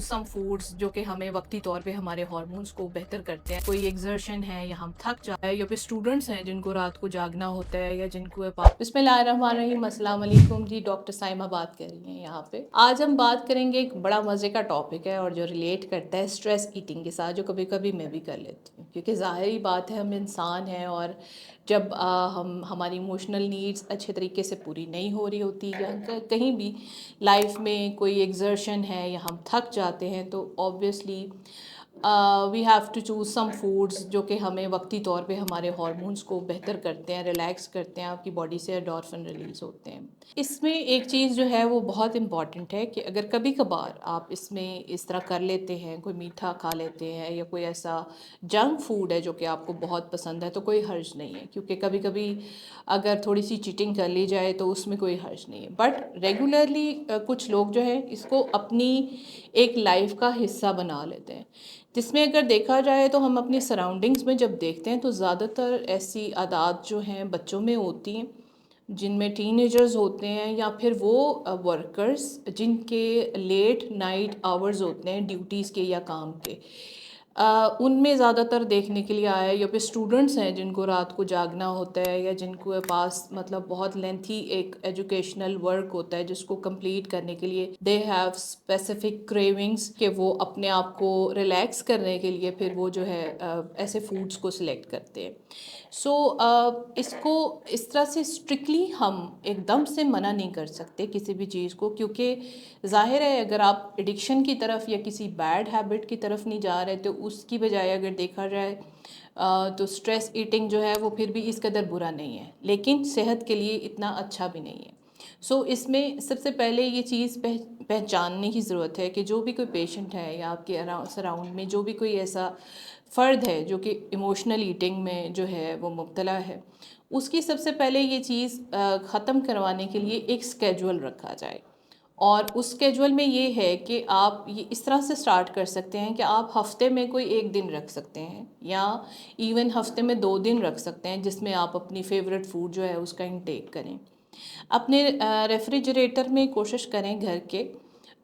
सम foods जो कि हमें वक्ती तौर पे हमारे हार्मोन्स को बेहतर करते हैं। कोई एग्जर्शन है या हम थक जाए या फिर स्टूडेंट्स हैं जिनको रात को जागना होता है या जिनको बिस्मिल्लाहिर्रहमानिर्रहीम, अस्सलाम वालेकुम जी। डॉक्टर साइमा बात कर रही हैं यहाँ पे। आज हम बात करेंगे, एक बड़ा मज़े का टॉपिक है और जो रिलेट करता है स्ट्रेस ईटिंग के साथ, जो कभी कभी मैं भी कर लेती हूँ, क्योंकि ज़ाहिरी बात है हम इंसान हैं और जब हम हमारी इमोशनल नीड्स अच्छे तरीके से पूरी नहीं हो रही होती या कहीं भी लाइफ में कोई एग्जर्शन है या हम थक जाते हैं, तो obviously we have to choose some foods जो कि हमें वक्ती तौर पे हमारे हार्मोन्स को बेहतर करते हैं, रिलैक्स करते हैं, आपकी बॉडी से एंडोर्फिन रिलीज़ होते हैं। इसमें एक चीज़ जो है वो बहुत इंपॉर्टेंट है कि अगर कभी कभार आप इसमें इस तरह कर लेते हैं, कोई मीठा खा लेते हैं या कोई ऐसा जंक फूड है जो कि आपको बहुत पसंद है, तो कोई हर्ज नहीं है, क्योंकि कभी कभी अगर थोड़ी सी चीटिंग कर ली जाए तो उसमें कोई हर्ज नहीं है। बट रेगुलरली कुछ लोग जो है इसको अपनी एक लाइफ का हिस्सा बना लेते हैं, जिसमें अगर देखा जाए तो हम अपनी सराउंडिंग्स में जब देखते हैं तो ज़्यादातर ऐसी आदत जो हैं बच्चों में होती हैं, जिनमें टीनेजर्स होते हैं या फिर वो वर्कर्स जिनके लेट नाइट आवर्स होते हैं ड्यूटीज़ के या काम के, उनमें ज़्यादातर देखने के लिए आया है। या फिर स्टूडेंट्स हैं जिनको रात को जागना होता है या जिनको पास मतलब बहुत लेंथी एक एजुकेशनल वर्क होता है जिसको कंप्लीट करने के लिए दे हैव स्पेसिफिक क्रेविंग्स, कि वो अपने आप को रिलैक्स करने के लिए फिर वो जो है ऐसे फूड्स को सिलेक्ट करते हैं। सो इसको इस तरह से स्ट्रिक्टली हम एकदम से मना नहीं कर सकते किसी भी चीज़ को, क्योंकि ज़ाहिर है अगर आप एडिक्शन की तरफ या किसी बैड हैबिट की तरफ नहीं जा रहे तो उसकी बजाय अगर देखा जाए तो स्ट्रेस ईटिंग जो है वो फिर भी इस कदर बुरा नहीं है, लेकिन सेहत के लिए इतना अच्छा भी नहीं है। सो इसमें सबसे पहले ये चीज़ पहचानने की ज़रूरत है कि जो भी कोई पेशेंट है या आपके सराउंड में जो भी कोई ऐसा फ़र्द है जो कि इमोशनल ईटिंग में जो है वो मुब्तला है, उसकी सबसे पहले ये चीज़ ख़त्म करवाने के लिए एक स्केड्यूल रखा जाए। और उस स्केड्यूल में ये है कि आप ये इस तरह से स्टार्ट कर सकते हैं कि आप हफ़्ते में कोई एक दिन रख सकते हैं या इवन हफ़्ते में 2 दिन रख सकते हैं, जिसमें आप अपनी फेवरेट फूड जो है उसका इंटेक करें। अपने रेफ्रिजरेटर में कोशिश करें घर के,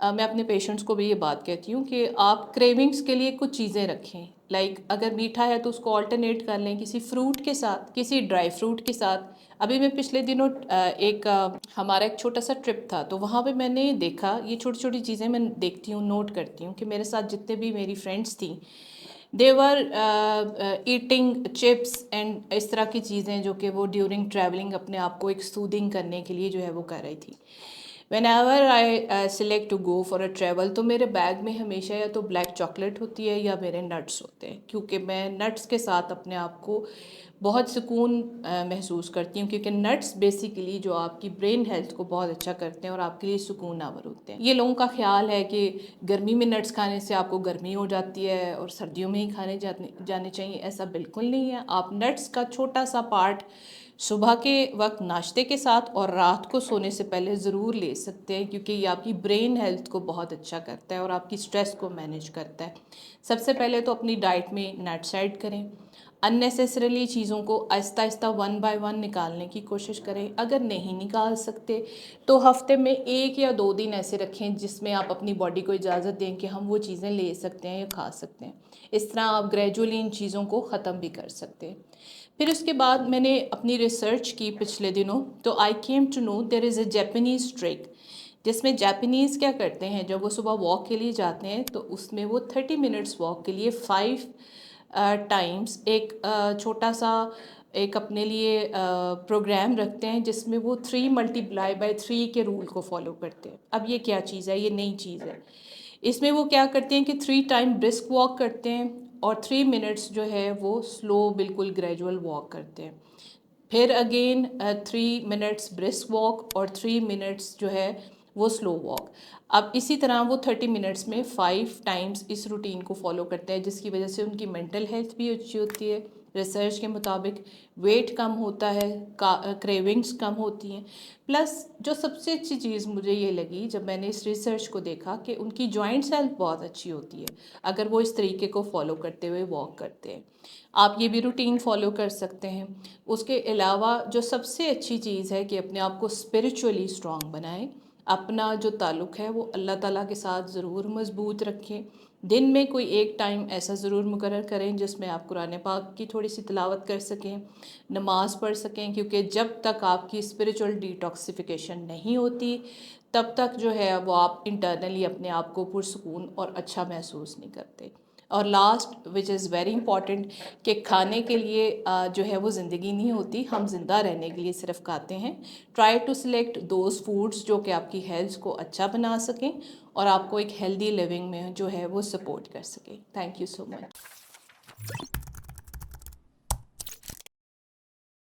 मैं अपने पेशेंट्स को भी ये बात कहती हूँ कि आप क्रेविंग्स के लिए कुछ चीज़ें रखें। लाइक अगर मीठा है तो उसको ऑल्टरनेट कर लें किसी फ्रूट के साथ, किसी ड्राई फ्रूट के साथ। अभी मैं पिछले दिनों हमारा एक छोटा सा ट्रिप था, तो वहाँ पे मैंने देखा, ये छोटी छोटी चीज़ें मैं देखती हूँ, नोट करती हूँ कि मेरे साथ जितने भी मेरी फ्रेंड्स थी, देवर ईटिंग चिप्स एंड इस तरह की चीज़ें जो कि वो ड्यूरिंग ट्रैवलिंग अपने आप को एक सूदिंग करने के लिए जो है वो कर रही थी। Whenever I select to go for a travel, तो मेरे बैग में हमेशा या तो ब्लैक चॉकलेट होती है या मेरे नट्स होते हैं, क्योंकि मैं नट्स के साथ अपने आप को बहुत सुकून महसूस करती हूँ, क्योंकि नट्स बेसिकली जो आपकी ब्रेन हेल्थ को बहुत अच्छा करते हैं और आपके लिए सुकून आवर होते हैं। ये लोगों का ख्याल है कि गर्मी में नट्स खाने से आपको गर्मी हो जाती है और सर्दियों में ही खाने जाने चाहिए, ऐसा बिल्कुल नहीं है। आप नट्स का छोटा सा पार्ट सुबह के वक्त नाश्ते के साथ और रात को सोने से पहले ज़रूर ले सकते हैं, क्योंकि ये आपकी ब्रेन हेल्थ को बहुत अच्छा करता है और आपकी स्ट्रेस को मैनेज करता है। सबसे पहले तो अपनी डाइट में नट्स ऐड करें। अननेसेसरीली चीज़ों को आहिस्ता आहिस्ता 1 बाय 1 निकालने की कोशिश करें। अगर नहीं निकाल सकते तो हफ्ते में 1 या 2 दिन ऐसे रखें जिसमें आप अपनी बॉडी को इजाज़त दें कि हम वो चीज़ें ले सकते हैं या खा सकते हैं। इस तरह आप ग्रेजुअली इन चीज़ों को ख़त्म भी कर सकते हैं। फिर उसके बाद मैंने अपनी रिसर्च की पिछले दिनों, तो I came to know there is a Japanese trick, जिसमें जापानीज़ क्या करते हैं, जब वो सुबह वॉक के लिए जाते हैं तो उसमें वो 30 मिनट्स वॉक के लिए 5 टाइम्स एक छोटा सा एक अपने लिए प्रोग्राम रखते हैं, जिसमें वो 3 × 3 के रूल को फॉलो करते हैं। अब ये क्या चीज़ है, ये नई चीज़ है। इसमें वो क्या करते हैं कि 3 टाइम ब्रिस्क वॉक करते हैं और 3 मिनट्स जो है वो स्लो बिल्कुल ग्रेजुअल वॉक करते हैं। फिर अगेन 3 मिनट्स ब्रिस्क वॉक और 3 मिनट्स जो है वो स्लो वॉक। अब इसी तरह वो 30 मिनट्स में 5 टाइम्स इस रूटीन को फॉलो करते हैं, जिसकी वजह से उनकी मेंटल हेल्थ भी अच्छी होती है। रिसर्च के मुताबिक वेट कम होता है, क्रेविंग्स कम होती हैं। प्लस जो सबसे अच्छी चीज़ मुझे ये लगी जब मैंने इस रिसर्च को देखा, कि उनकी जॉइंट्स हेल्थ बहुत अच्छी होती है अगर वो इस तरीके को फॉलो करते हुए वॉक करते हैं। आप ये भी रूटीन फॉलो कर सकते हैं। उसके अलावा जो सबसे अच्छी चीज़ है कि अपने आप को स्पिरिचुअली स्ट्रांग बनाएं। اپنا جو تعلق ہے وہ اللہ تعالیٰ کے ساتھ ضرور مضبوط رکھیں. دن میں کوئی ایک ٹائم ایسا ضرور مقرر کریں جس میں آپ قرآن پاک کی تھوڑی سی تلاوت کر سکیں, نماز پڑھ سکیں, کیونکہ جب تک آپ کی اسپریچول ڈیٹاکسیفیکیشن نہیں ہوتی تب تک جو ہے وہ آپ انٹرنلی اپنے آپ کو پرسکون اور اچھا محسوس نہیں کرتے. اور last which is very important کہ کھانے کے لیے جو ہے وہ زندگی نہیں ہوتی, ہم زندہ رہنے کے لیے صرف کھاتے ہیں. Try to select those foods جو کہ آپ کی ہیلتھ کو اچھا بنا سکیں اور آپ کو ایک ہیلدی لیونگ میں جو ہے وہ سپورٹ کر سکیں. Thank you so much.